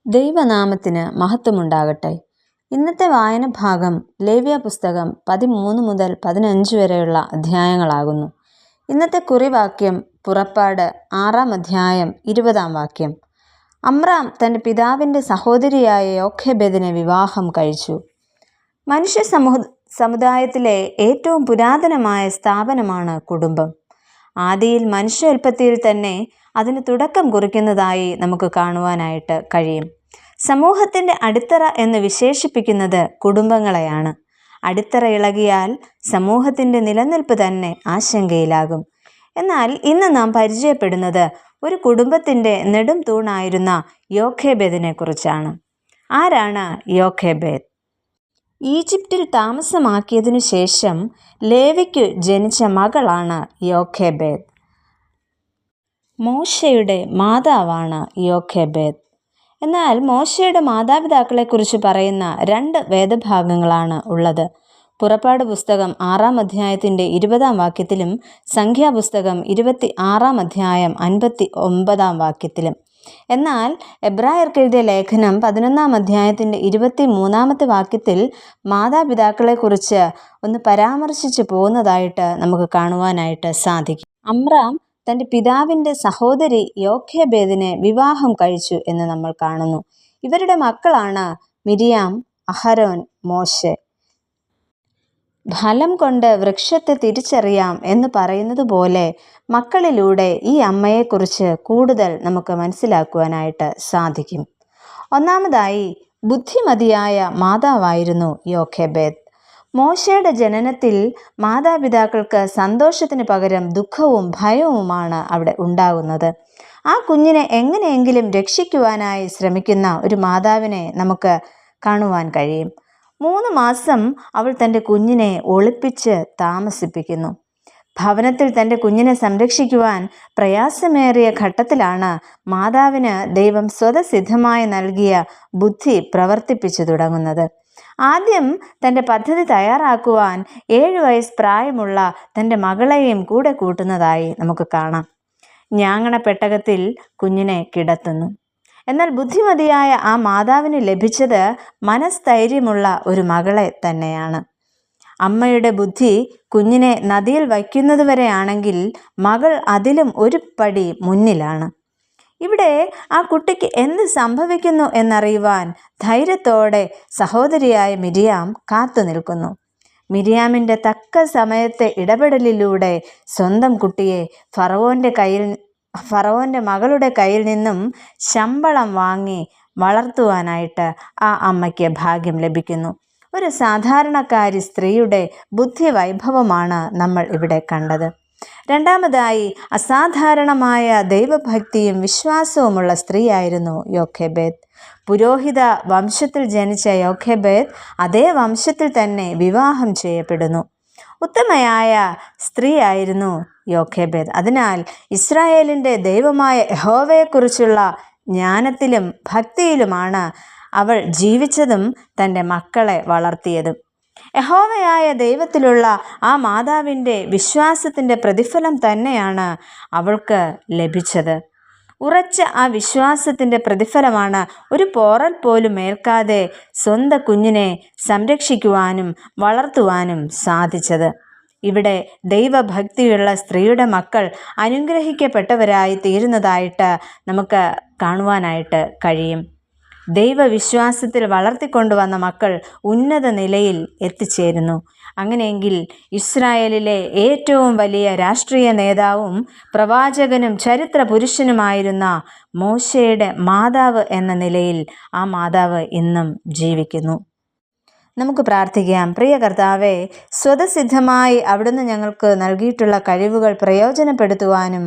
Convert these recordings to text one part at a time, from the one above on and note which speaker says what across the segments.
Speaker 1: ദൈവനാമത്തിന് മഹത്വമുണ്ടാകട്ടെ. ഇന്നത്തെ വായന ഭാഗം ലേവ്യ പുസ്തകം 13 മുതൽ 15 വരെയുള്ള അധ്യായങ്ങളാകുന്നു. ഇന്നത്തെ കുറിവാക്യം പുറപ്പാട് 6-ാം അധ്യായം 20-ാം വാക്യം. അമ്രാം തൻ്റെ പിതാവിൻ്റെ സഹോദരിയായ യോഖേബെദിനെ വിവാഹം കഴിച്ചു. മനുഷ്യ സമുദായത്തിലെ ഏറ്റവും പുരാതനമായ സ്ഥാപനമാണ് കുടുംബം. ആദിയിൽ മനുഷ്യോൽപ്പത്തിയിൽ തന്നെ അതിന് തുടക്കം കുറിക്കുന്നതായി നമുക്ക് കാണുവാനായിട്ട് കഴിയും. സമൂഹത്തിൻ്റെ അടിത്തറ എന്ന് വിശേഷിപ്പിക്കുന്നത് കുടുംബങ്ങളെയാണ്. അടിത്തറ ഇളകിയാൽ സമൂഹത്തിൻ്റെ നിലനിൽപ്പ് തന്നെ ആശങ്കയിലാകും. എന്നാൽ ഇന്ന് നാം പരിചയപ്പെടുന്നത് ഒരു കുടുംബത്തിൻ്റെ നെടും തൂണായിരുന്ന യോഖേബെദിനെ കുറിച്ചാണ്. ആരാണ് യോഖേബെദ്? ഈജിപ്തിൽ താമസമാക്കിയതിനു ശേഷം ലേവിക്ക് ജനിച്ച മകളാണ് യോഖേബെദ്. മോശയുടെ മാതാവാണ് യോഖേബെദ്. എന്നാൽ മോശയുടെ മാതാപിതാക്കളെക്കുറിച്ച് പറയുന്ന 2 വേദഭാഗങ്ങളാണ് ഉള്ളത്. പുറപ്പാട് പുസ്തകം 6-ാം അധ്യായത്തിൻ്റെ 20-ാം വാക്യത്തിലും സംഖ്യാപുസ്തകം 26-ാം അധ്യായം 59-ാം വാക്യത്തിലും. എന്നാൽ എബ്രായർക്കെഴുതിയ ലേഖനം 11-ാം അധ്യായത്തിൻ്റെ 23-ാമത്തെ വാക്യത്തിൽ മാതാപിതാക്കളെക്കുറിച്ച് ഒന്ന് പരാമർശിച്ചു പോകുന്നതായിട്ട് നമുക്ക് കാണുവാനായിട്ട് സാധിക്കും. അമ്രാം തൻ്റെ പിതാവിൻ്റെ സഹോദരി യോഖേബെദിനെ വിവാഹം കഴിച്ചു എന്ന് നമ്മൾ കാണുന്നു. ഇവരുടെ മക്കളാണ് മിരിയാം, അഹരോൻ, മോശെ. ഫലം കൊണ്ട് വൃക്ഷത്തെ തിരിച്ചറിയാം എന്ന് പറയുന്നത് പോലെ മക്കളിലൂടെ ഈ അമ്മയെക്കുറിച്ച് കൂടുതൽ നമുക്ക് മനസ്സിലാക്കുവാനായിട്ട് സാധിക്കും. ഒന്നാമതായി, ബുദ്ധിമതിയായ മാതാവായിരുന്നു യോഖേബെദ്. മോശയുടെ ജനനത്തിൽ മാതാപിതാക്കൾക്ക് സന്തോഷത്തിന് പകരം ദുഃഖവും ഭയവുമാണ് അവിടെ ഉണ്ടാകുന്നത്. ആ കുഞ്ഞിനെ എങ്ങനെയെങ്കിലും രക്ഷിക്കുവാനായി ശ്രമിക്കുന്ന ഒരു മാതാവിനെ നമുക്ക് കാണുവാൻ കഴിയും. 3 മാസം അവൾ തൻ്റെ കുഞ്ഞിനെ ഒളിപ്പിച്ച് താമസിപ്പിക്കുന്നു. ഭവനത്തിൽ തൻ്റെ കുഞ്ഞിനെ സംരക്ഷിക്കുവാൻ പ്രയാസമേറിയ ഘട്ടത്തിലാണ് മാതാവിന് ദൈവം സ്വതസിദ്ധമായി നൽകിയ ബുദ്ധി പ്രവർത്തിപ്പിച്ചു തുടങ്ങുന്നത്. ആദ്യം തൻ്റെ പദ്ധതി തയ്യാറാക്കുവാൻ 7 വയസ്സ് പ്രായമുള്ള തൻ്റെ മകളെയും കൂടെ കൂട്ടുന്നതായി നമുക്ക് കാണാം. ഞാങ്ങണ പെട്ടകത്തിൽ കുഞ്ഞിനെ കിടത്തുന്നു. എന്നാൽ ബുദ്ധിമതിയായ ആ മാതാവിന് ലഭിച്ചത് മനസ്ഥൈര്യമുള്ള ഒരു മകളെ തന്നെയാണ്. അമ്മയുടെ ബുദ്ധി കുഞ്ഞിനെ നദിയിൽ വയ്ക്കുന്നതുവരെയാണെങ്കിൽ മകൾ അതിലും ഒരു പടി മുന്നിലാണ്. ഇവിടെ ആ കുട്ടിക്ക് എന്ത് സംഭവിക്കുന്നു എന്നറിയുവാൻ ധൈര്യത്തോടെ സഹോദരിയായ മിരിയാം കാത്തു നിൽക്കുന്നു. മിരിയാമിൻ്റെ തക്ക സമയത്തെ ഇടപെടലിലൂടെ സ്വന്തം കുട്ടിയെ ഫറവോൻ്റെ മകളുടെ കയ്യിൽ നിന്നും ശമ്പളം വാങ്ങി വളർത്തുവാനായിട്ട് ആ അമ്മയ്ക്ക് ഭാഗ്യം ലഭിക്കുന്നു. ഒരു സാധാരണക്കാരി സ്ത്രീയുടെ ബുദ്ധിവൈഭവമാണ് നമ്മൾ ഇവിടെ കണ്ടത്. രണ്ടാമതായി, അസാധാരണമായ ദൈവഭക്തിയും വിശ്വാസവുമുള്ള സ്ത്രീയായിരുന്നു യോഖേബെദ്. പുരോഹിത വംശത്തിൽ ജനിച്ച യോഖേബെദ് അതേ വംശത്തിൽ തന്നെ വിവാഹം ചെയ്യപ്പെടുന്നു. ഉത്തമയായ സ്ത്രീയായിരുന്നു യോഖേബെദ്. അതിനാൽ ഇസ്രായേലിൻ്റെ ദൈവമായ യഹോവയെക്കുറിച്ചുള്ള ജ്ഞാനത്തിലും ഭക്തിയിലുമാണ് അവൾ ജീവിച്ചതും തൻ്റെ മക്കളെ വളർത്തിയതും. യഹോവയായ ദൈവത്തിലുള്ള ആ മാതാവിൻ്റെ വിശ്വാസത്തിൻ്റെ പ്രതിഫലം തന്നെയാണ് അവൾക്ക് ലഭിച്ചത്. ഉറച്ച ആ വിശ്വാസത്തിൻ്റെ പ്രതിഫലമാണ് ഒരു പോറൽ പോലും ഏൽക്കാതെ സ്വന്തം കുഞ്ഞിനെ സംരക്ഷിക്കുവാനും വളർത്തുവാനും സാധിച്ചത്. ഇവിടെ ദൈവഭക്തിയുള്ള സ്ത്രീയുടെ മക്കൾ അനുഗ്രഹിക്കപ്പെട്ടവരായി തീരുന്നതായിട്ട് നമുക്ക് കാണുവാനായിട്ട് കഴിയും. ദൈവവിശ്വാസത്തിൽ വളർത്തിക്കൊണ്ടുവന്ന മക്കൾ ഉന്നത നിലയിൽ എത്തിച്ചേരുന്നു. അങ്ങനെയെങ്കിൽ ഇസ്രായേലിലെ ഏറ്റവും വലിയ രാഷ്ട്രീയ നേതാവും പ്രവാചകനും ചരിത്ര പുരുഷനുമായിരുന്ന മോശയുടെ മാതാവ് എന്ന നിലയിൽ ആ മാതാവ് ഇന്നും ജീവിക്കുന്നു. നമുക്ക് പ്രാർത്ഥിക്കാം. പ്രിയ കർത്താവേ, സ്വതസിദ്ധമായി അവിടുന്ന് ഞങ്ങൾക്ക് നൽകിയിട്ടുള്ള കഴിവുകൾ പ്രയോജനപ്പെടുത്തുവാനും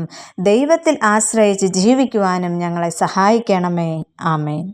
Speaker 1: ദൈവത്തിൽ ആശ്രയിച്ച് ജീവിക്കുവാനും ഞങ്ങളെ സഹായിക്കണമേ. ആമേൻ.